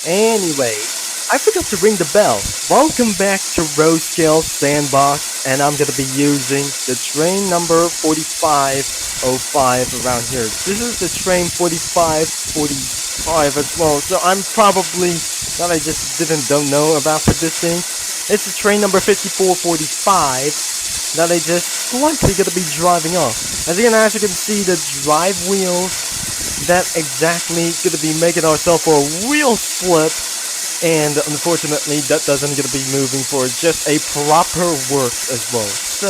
Anyway, I forgot to ring the bell. Welcome back to Roadkill Sandbox, and I'm gonna be using the train number 4505 around here. This is the train 4545 as well, so I'm probably that I just don't know about for this thing. It's the train number 5445 that I just likely gonna be driving off. As you can see, the drive wheels that exactly gonna be making ourselves for a wheel slip, and unfortunately that doesn't gonna be moving for just a proper work as well. So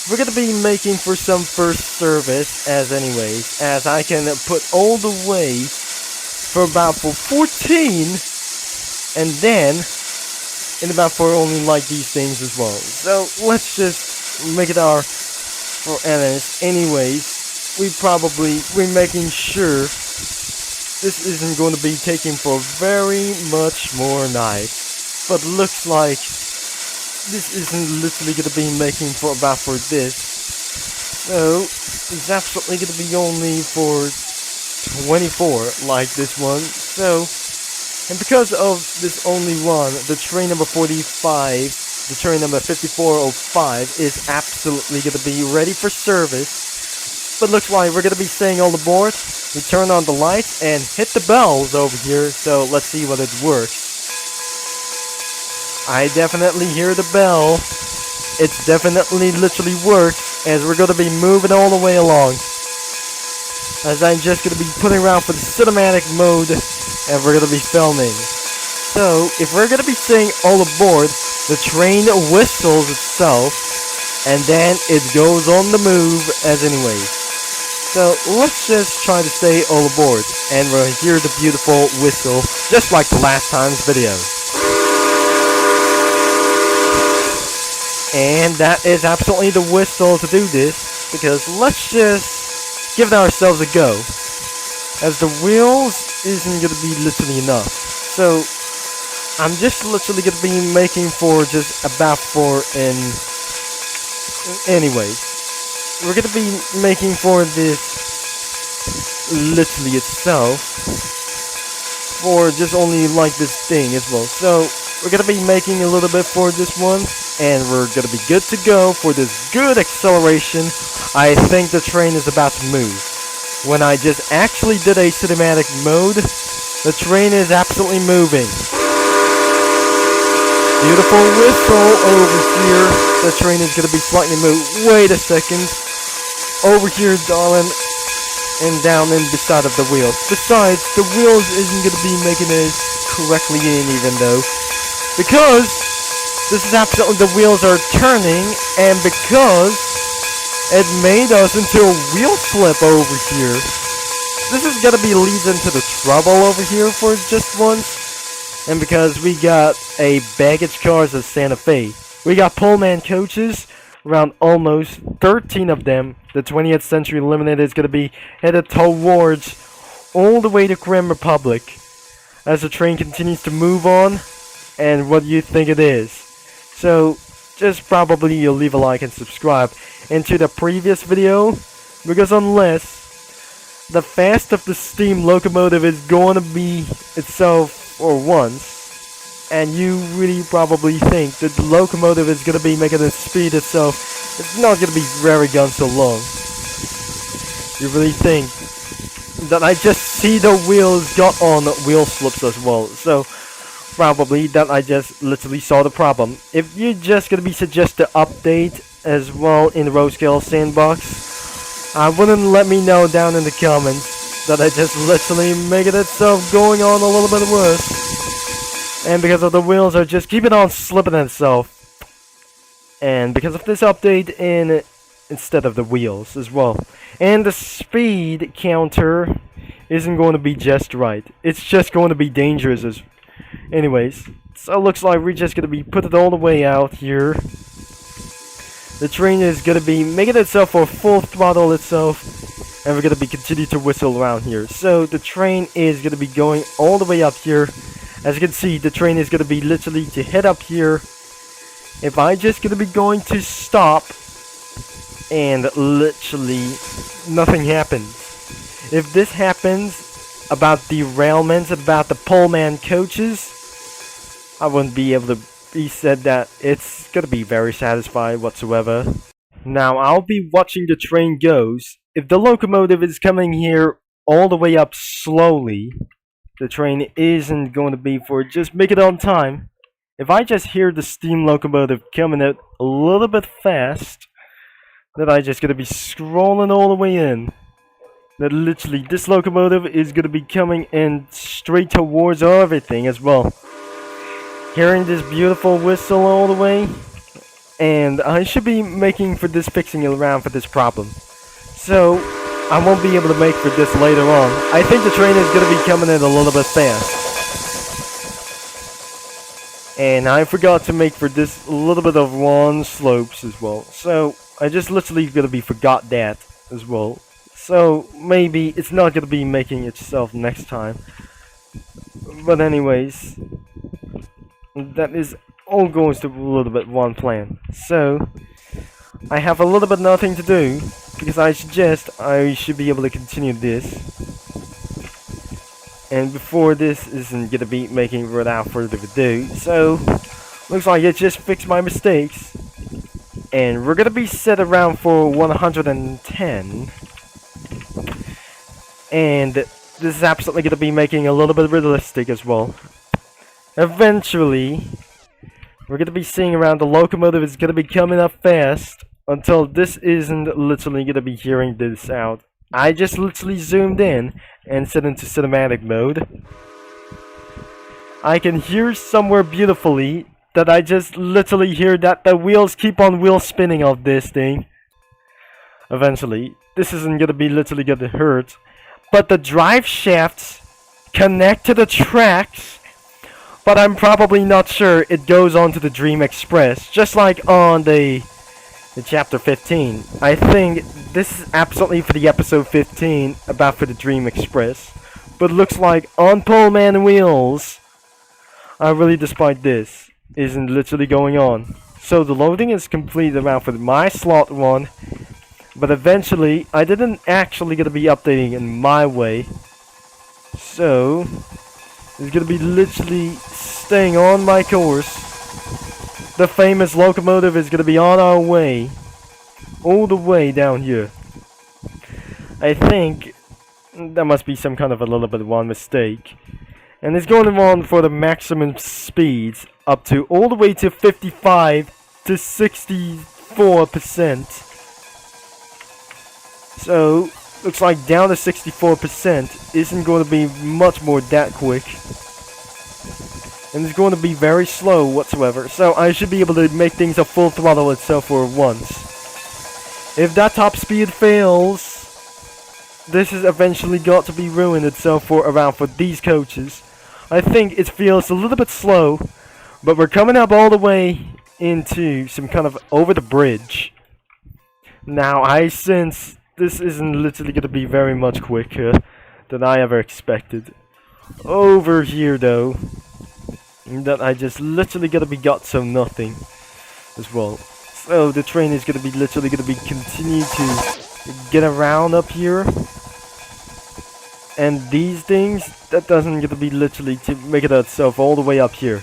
we're gonna be making for some first service as I can put all the way for about for 14, and then in about for only like these things as well. So let's just make it our for NS. We're making sure this isn't going to be taking for very much more nights, but looks like this isn't literally going to be making for about for this, so it's absolutely going to be only for 24 like this one. So, and because of this only one, the train number 45, the train number 5405 is absolutely going to be ready for service. But looks like we're going to be staying all aboard. We turn on the lights and hit the bells over here, so let's see whether it works. I definitely hear the bell. It's definitely literally works, as we're going to be moving all the way along. As I'm just going to be putting around for the cinematic mode, and we're going to be filming. So, if we're going to be staying all aboard, the train whistles itself, and then it goes on the move as So let's just try to stay all aboard, and we'll hear the beautiful whistle, just like the last time's video. And that is absolutely the whistle to do this, because let's just give ourselves a go, as the wheels isn't going to be literally enough. So I'm just literally going to be making for just about for we're going to be making for this literally itself for just only like this thing as well. So we're going to be making a little bit for this one, and we're going to be good to go for this good acceleration. I think the train is about to move. When I just actually did a cinematic mode, the train is absolutely moving. Beautiful whistle over here. The train is going to be slightly moved. Wait a second. Over here, darling. And down in beside of the wheels. Besides, the wheels isn't going to be making it correctly in even though. Because this is absolutely, the wheels are turning. And because it made us into a wheel slip over here. This is going to be leads into the trouble over here for just once. And because we got a baggage cars of Santa Fe, we got Pullman coaches, around almost 13 of them. The 20th Century Limited is going to be headed towards all the way to Crème Republic as the train continues to move on. And what do you think it is? So just probably you'll leave a like and subscribe into the previous video, because unless the fast of the steam locomotive is going to be itself for once, and you really probably think that the locomotive is going to be making the speed itself, it's not going to be very gone so long. You really think that I just see the wheels got on wheel slips as well, so probably that I just literally saw the problem. If you're just going to be suggest the update as well in the Roadkill Sandbox, I wouldn't let me know down in the comments that I just literally making itself going on a little bit worse. And because of the wheels are just keeping on slipping itself. And because of this update instead of the wheels as well. And the speed counter isn't going to be just right. It's just going to be dangerous as so it looks like we're just going to be put it all the way out here. The train is going to be making itself for full throttle itself, and we're going to be continue to whistle around here. So the train is going to be going all the way up here. As you can see, the train is going to be literally to head up here. If I just going to be going to stop, and literally nothing happens. If this happens, about derailments, about the poleman coaches, I wouldn't be able to be said that it's gonna be very satisfied whatsoever. Now I'll be watching the train goes. If the locomotive is coming here all the way up slowly, the train isn't going to be for just make it on time. If I just hear the steam locomotive coming out a little bit fast, then I just gonna be scrolling all the way in. That literally this locomotive is gonna be coming in straight towards everything as well. Hearing this beautiful whistle all the way, and I should be making for this fixing around for this problem. So I won't be able to make for this later on. I think the train is gonna be coming in a little bit fast. And I forgot to make for this a little bit of one slopes as well. So I just literally gonna be forgot that as well. So maybe it's not gonna be making itself next time. But anyways, that is all goes to a little bit one plan. So I have a little bit nothing to do because I suggest I should be able to continue this. And before this isn't gonna be making without further ado. So looks like it just fixed my mistakes. And we're gonna be set around for 110. And this is absolutely gonna be making a little bit realistic as well. Eventually, we're gonna be seeing around the locomotive is gonna be coming up fast until this isn't literally gonna be hearing this out. I just literally zoomed in and set into cinematic mode. I can hear somewhere beautifully that I just literally hear that the wheels keep on wheel spinning of this thing. Eventually, this isn't gonna be literally gonna hurt. But the drive shafts connect to the tracks, but I'm probably not sure it goes on to the Dream Express, just like on the chapter 15. I think this is absolutely for the episode 15 about for the Dream Express, but looks like on Poleman wheels, I really despite this isn't literally going on. So the loading is complete around for my slot one. But eventually, I didn't actually gonna be updating in my way. So, it's gonna be literally staying on my course. The famous locomotive is gonna be on our way. All the way down here. I think that must be some kind of a little bit of one mistake. And it's going on for the maximum speeds up to all the way to 55 to 64%. So, looks like down to 64% isn't going to be much more that quick. And it's going to be very slow whatsoever. So I should be able to make things a full throttle itself for once. If that top speed fails, this is eventually got to be ruined itself for around for these coaches. I think it feels a little bit slow, but we're coming up all the way into some kind of over the bridge. Now I sense this isn't literally going to be very much quicker than I ever expected. Over here though, that I just literally going to be got so nothing as well. So the train is going to be literally going to be continue to get around up here. And these things, that doesn't going to be literally to make it itself all the way up here.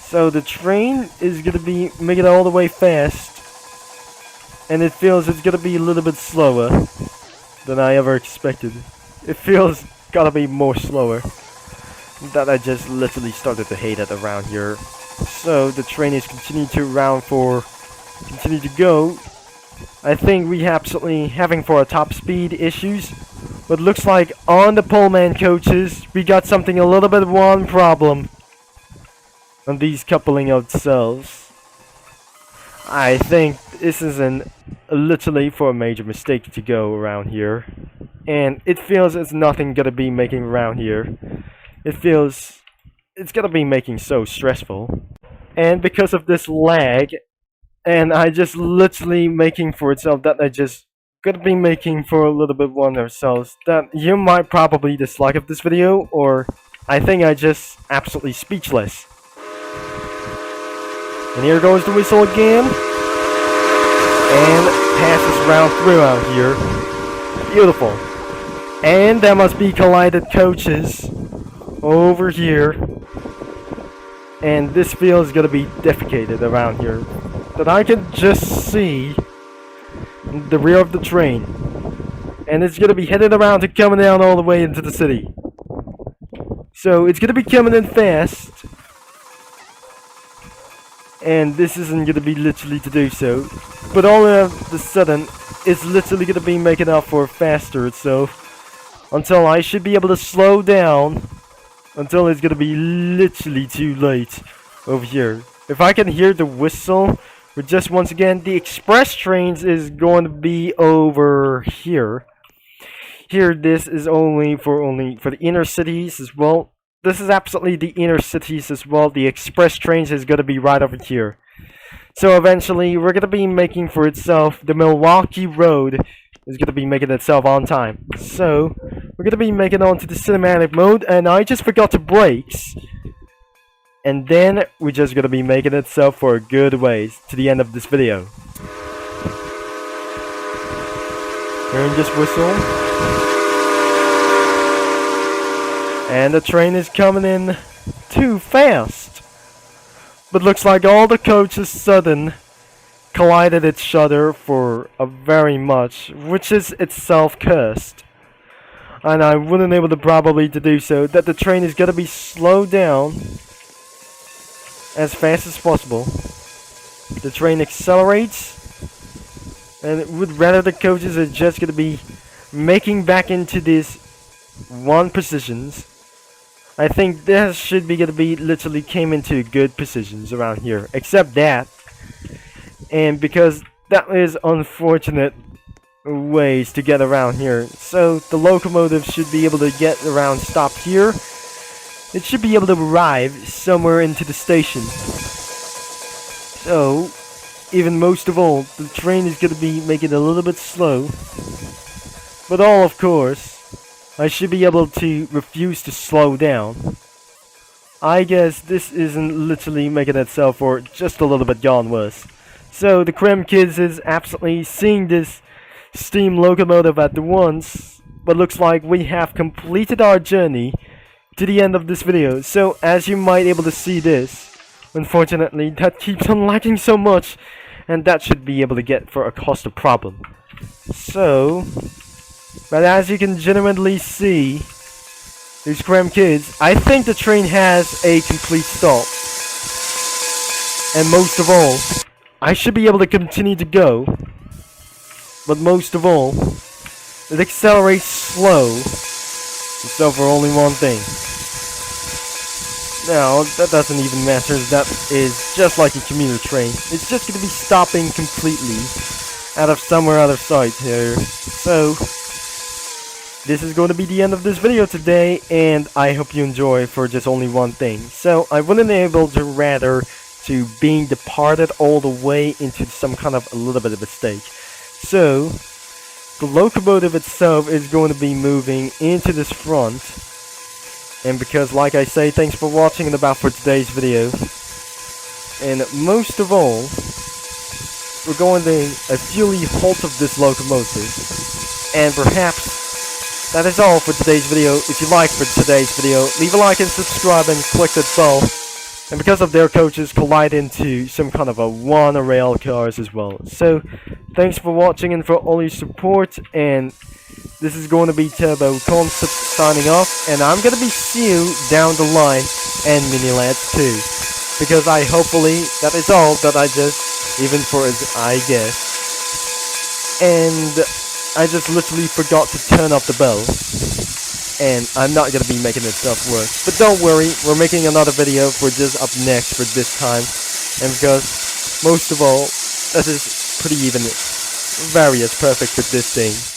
So the train is going to be making it all the way fast. And it feels it's gonna be a little bit slower than I ever expected. It feels gotta be more slower. That I just literally started to hate it around here. So the train is continuing to continue to go. I think we absolutely having for our top speed issues. But looks like on the Poleman coaches, we got something a little bit of one problem on these coupling of cells. I think this is literally for a major mistake to go around here. And it feels it's nothing gonna be making around here. It feels it's gonna be making so stressful. And because of this lag, and I just literally making for itself that I just gonna be making for a little bit one ourselves, that you might probably dislike of this video, or I think I just absolutely speechless. And here goes the whistle again. And passes round through out here. Beautiful. And there must be collided coaches over here. And this field is gonna be defecated around here. That I can just see the rear of the train. And it's gonna be headed around and coming down all the way into the city. So it's gonna be coming in fast. And this isn't gonna be literally to do so. But all of a sudden, it's literally gonna be making up for faster itself. Until I should be able to slow down. Until it's gonna be literally too late over here. If I can hear the whistle, but just once again, the express trains is going to be over here. Here, this is only for the inner cities as well. This is absolutely the inner cities as well. The express trains is going to be right over here. So eventually, we're going to be making for itself. The Milwaukee Road is going to be making itself on time. So, we're going to be making on to the cinematic mode. And I just forgot the brakes. And then, we're just going to be making itself for a good ways to the end of this video. Hearing this whistle. And the train is coming in too fast. But looks like all the coaches sudden collided each other for a very much, which is itself cursed. And I wouldn't able to probably to do so, that the train is going to be slowed down as fast as possible. The train accelerates, and it would rather the coaches are just going to be making back into this one positions. I think this should be going to be literally came into good positions around here, except that. And because that is unfortunate ways to get around here. So the locomotive should be able to get around, stop here. It should be able to arrive somewhere into the station. So, even most of all, the train is going to be making it a little bit slow. But all of course, I should be able to refuse to slow down. I guess this isn't literally making itself for just a little bit gone worse. So the Crème kids is absolutely seeing this steam locomotive at the once, but looks like we have completed our journey to the end of this video. So as you might able to see this, unfortunately that keeps on lagging so much, and that should be able to get for a cost of problem. So, but as you can genuinely see, these Crème kids, I think the train has a complete stop. And most of all, I should be able to continue to go. But most of all, it accelerates slow. So for only one thing. Now, that doesn't even matter. That is just like a commuter train. It's just going to be stopping completely out of somewhere out of sight here. So, this is going to be the end of this video today, and I hope you enjoy for just only one thing. So, I wasn't able to rather to being departed all the way into some kind of a little bit of a mistake. So, the locomotive itself is going to be moving into this front. And because, like I say, thanks for watching and about for today's video. And most of all, we're going to fully halt of this locomotive. And perhaps that is all for today's video. If you liked for today's video, leave a like and subscribe and click that bell. And because of their coaches collide into some kind of a one rail cars as well. So, thanks for watching and for all your support. And this is going to be Turbo Concept signing off. And I'm going to be see you down the line and Mini Lads too. Because I hopefully, that is all that I just, even for as I guess. And I just literally forgot to turn off the bell. And I'm not going to be making this stuff worse. But don't worry, we're making another video for just up next for this time. And because, most of all, this is pretty even, very as perfect with this thing.